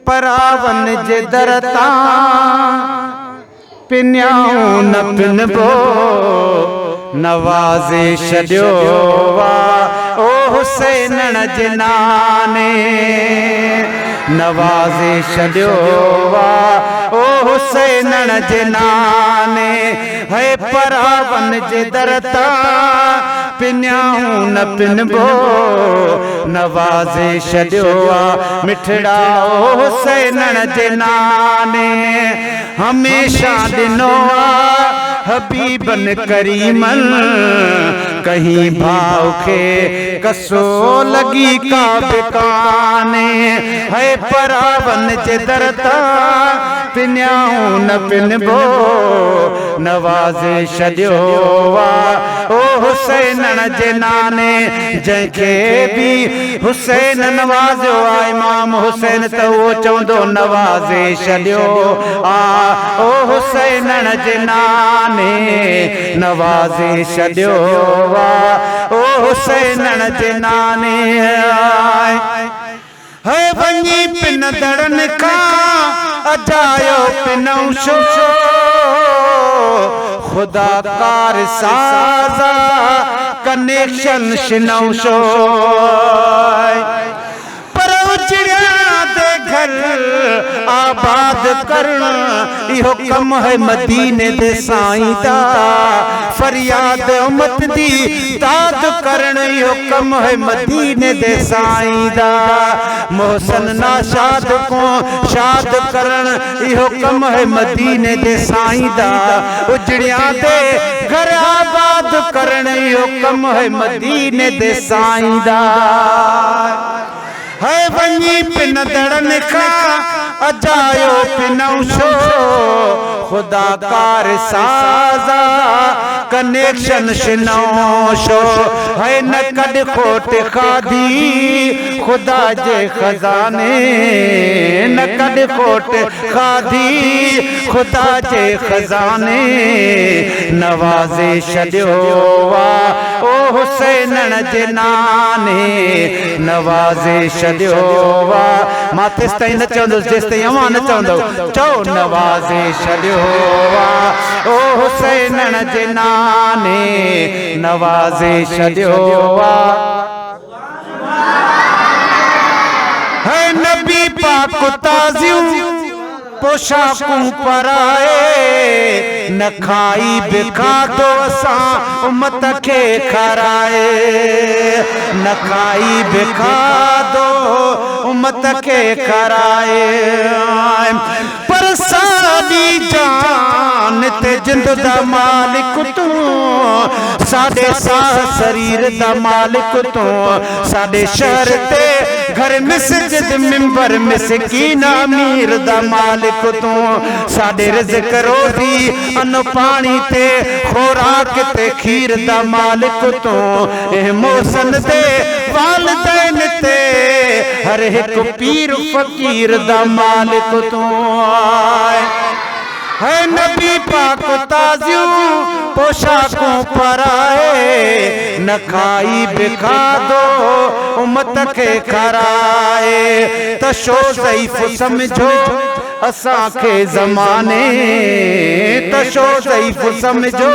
परावन जे दरता पिन्याऊं न पिनबो नवाज़े छॾियो वा ओ हुसैन जिनाने नवाज़े छॾियो वा ओ हुसैन जिनाने है परावन जे दरता पिन्याऊं न पिनबो नवाज़े छॾियो वा मिठड़ा ओ हुसैन जिनाने हमेशा ॾिनो हबीबन करीमन कहीं भाव के कसो लगी का बिकाने है परावन जे दरता पिन्याऊं न पिनबो नवाज़े छॾियो वा ओ हुसैन जे नाने जंहिंखे बि हुसैन नवाज़ियो आ इमाम हुसैन त उहो चवंदो नवाज़े छॾियो आ ओ हुसैन जे नाने नवाज़े छॾियो वा ओ हुसैन जे नाने है वञी पिन दड़न खां अजायो पिनऊं छो खुदा कार साज़ा कनेक्शन शिनऊं छो पर उजड़िया दे घर आबाद करण इहो कम है मदीने दे साईं दा फरियाद उम्मत दी दाद करण इहो कम है मदीने दे साईं दा मोहसन नाशाद को शाद करण इहो कम है मदीने दे साईं दा उजड़िया दे घर आबाद करण इहो कम है मदीने दे साईं दा है वञी पिन दड़न खां अजायो पिनऊं छो खुदा कार साज़ा कनेक्शन शिनऊं छो है न कॾ खोट खाधी खुदा जे खजाने न कॾ खोट खाधी खुदा जे खजाने नवाज़े छॾियो वा ओ हुसैन जे नाने नवाज़े छॾियो वा मां तेसि ताईं न चवंदुसि जेसि ताईं अवां न चवंदो चओ नवाज़े छॾियो वा ओ हुसैन जे नाने नवाज़े छॾियो वा है नबी पाक ताज़ियूं पोशाकूं पराए न खाई बिखादो असां उम्मत खे खाराए न खाई बिखादो उम्मत के कराए पर साडी जान ते जिंद दा मालिक तू साडे शरीर दा मालिक तू साडे शहर ते घर मस्जिद मिंबर मिसकीन अमीर दा मालिक तू साडे रिज़्क रोज़ी अन पानी ते खुराक ते खीर दा मालिक तू ए मोहसन दे वालिदैन ते हर एक पीर फकीर दा मालिक तू है नबी पाक ताज़ियूं पोशाकों पराए न खाई बिखादो उम्मत के कराए तशो ज़ईफ़ समझो असा के ज़माने तशो ज़ईफ़ समझो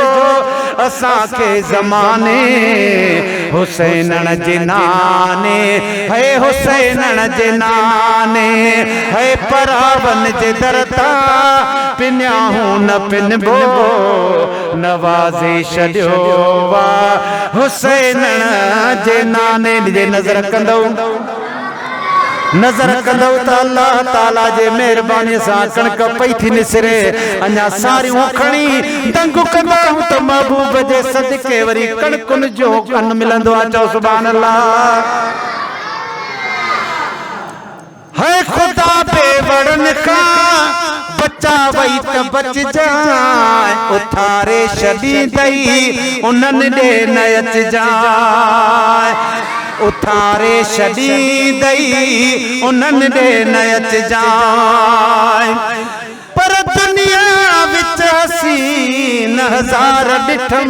असा के ज़माने हुसैन जिनाने है हुसैन जिनाने है परावन जे दरता पिन्याहूं न पिनबो नवाज़े छॾियो वा हुसैन जिनाने जे नज़र कंदो त अल्लाह ताला जे मेहरबानी सां कणक पई थी निसरे अञा सारियूं खणी दंग कंदा त महबूब जे सदके वरी कणकुन जो कन मिलंदो आहे चओ सुभान अल्लाह है खुदा बेवड़न खां बचा वई त बच जाए उथारे छॾी दई उन्हनि ॾे न अच जाए उथारे छॾी दई उन्हनि ॾे न अच जाए पर दुनिया विच हसीन हज़ार ॾिठम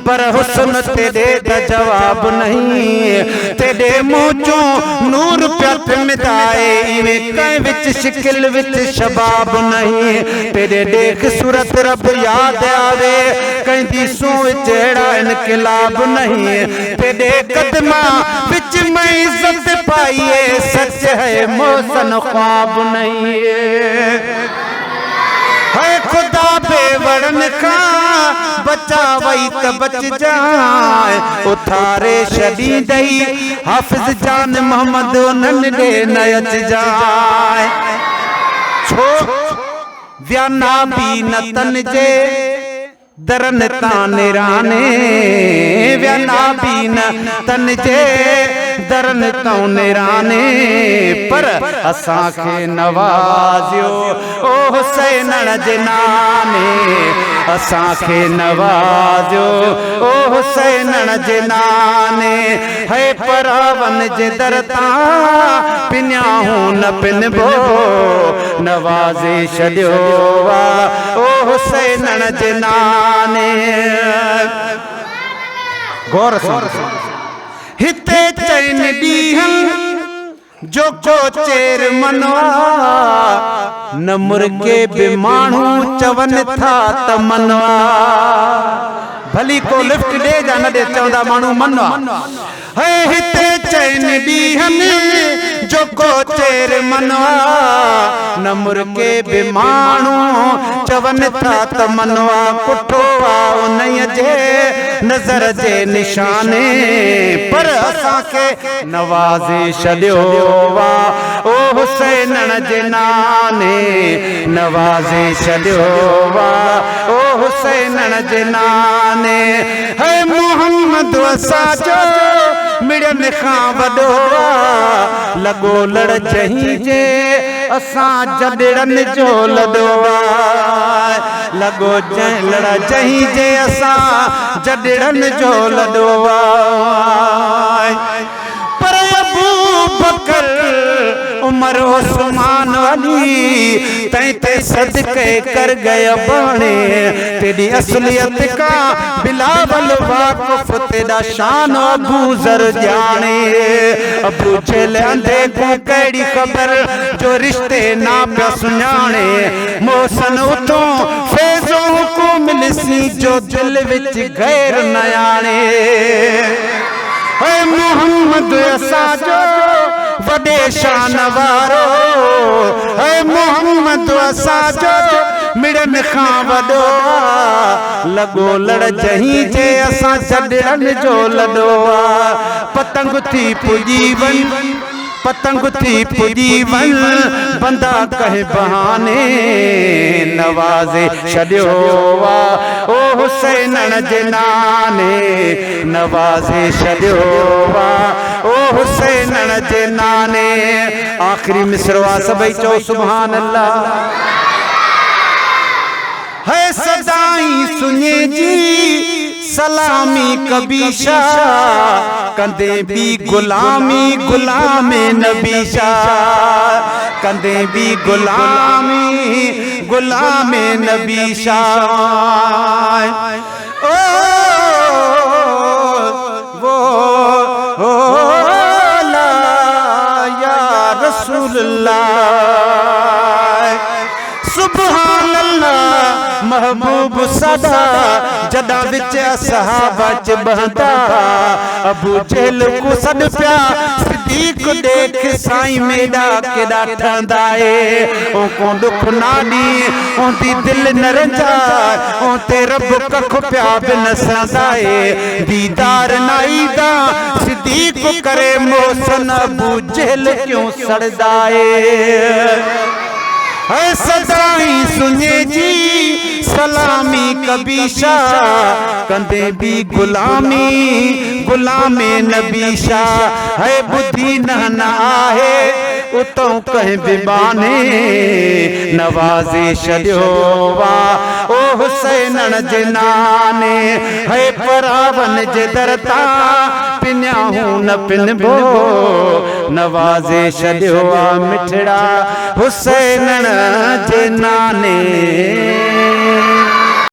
पर हुस्न तेरे दा जवाब नहीं तेरे मुंह चों नूर प्या पिमदाए इवें कै विच शिकिल विच शबाब नहीं तेरे देख सूरत रब याद आवे कहंदी सू विच एड़ा इनकलाब नहीं तेरे कदमा विच मैं इज्जत पाईए सच है मोहसन ख्वाब नहीं है खुदा बेवड़न का बचा वही त बच जाए उथारे शदी दई हाफिज जान मोहम्मद उन्हनि दे नयच जाए छो व्याना भी न तन जे दरन ताने राने व्याना भी न तन जे दरन ताने राने पर असां खे नवाज़ियो ओ हुसैन जनाने असां खे नवाज़ियो ओ हुसैन जनाने है परावन जे दर तां पिन्याहूं न पिनबो नवाज़े छॾियो वा ओ हुसैन जनाने गौर सां हिते चैन ॾींहं जो को चेर मनवा न मुर्गे बि माण्हू चवनि था त मनवा भली को लिफ्ट ॾे जा न ॾे चवंदा माण्हू मनवा है हिते चैन ॾींहं जो को चेर मनवा न मुर्गे बि माण्हू चवनि था त मनवा कुठो आ उन्हीअ जे नज़र जे निशाने पर असांखे नवाज़े छॾियो वा ओ हुसैन जे नाने नवाज़े छॾियो वा ओ हुसैन जे नाने है मोहम्मद असांजो मिड़न खां वॾो लॻो लड़ जहीं जे असां जॾड़न जो लॾो लॻो लड़ जहीं जे असां जॾड़न जो लॾो पर अबू बकर उमर उस्मान अली तैं ते सदके कर गया बाणे तेरी असलियत का बिलावल वाक़िफ़ तेरा शान अबू ज़र जाने अबू जेल अंधे को कड़ी खबर जो रिश्ते ना पिया सुञाणे मोहसन उतो फैज़ो हुकुम मिलसी जो दिल विच गैर न आणे है मोहम्मद असांजो वॾे शान वारो है मोहम्मद असांजो मिड़न खां वॾो लॻो लड़ जहीं जे असां जॾड़न जो लॾो पतंग थी पुॼी वञ पतंग थी पुॼी वञ बंदा कहे बहाने नवाज़े छॾियो वा ओ हुसैन जे नाने नवाज़े छॾियो वा ओ हुसैन जे नाने आख़िरी मिसरवा सभई चओ सुभान अल्लाह है सदाई सुने जी सलामी कबीशा कंदे भी गुलामी गुलामे नबीशा कंदे भी गुलामी गुलामे नबीशा ओ वो ला या रसूलल्लाह सुभान अल्लाह महबूब सदा जदा विच सहाबा च बहंदा अबू जहल को सद प्या सिद्दीक देख साईं मेरा केड़ा ठंदा ए ओ को दुख नाडी ओंदी दिल न रंजा ओ ते रब कख प्या बिन संदा ए दीदार नाईदा सिद्दीक करे मोहसन अबू जहल क्यों सड़दा ए है सदाई सुने जी सलामी कबीशा कंदे भी गुलामी गुलामे नबीशा है बुद्धि न आहे उतो कह बिबाने नवाज़े छॾियो वा ओ हुसैन जे नाने है परावन जे दर तां पिन्याहूं न पिनबो नवाज़े छॾियो वा मिठड़ा हुसैन जे नाने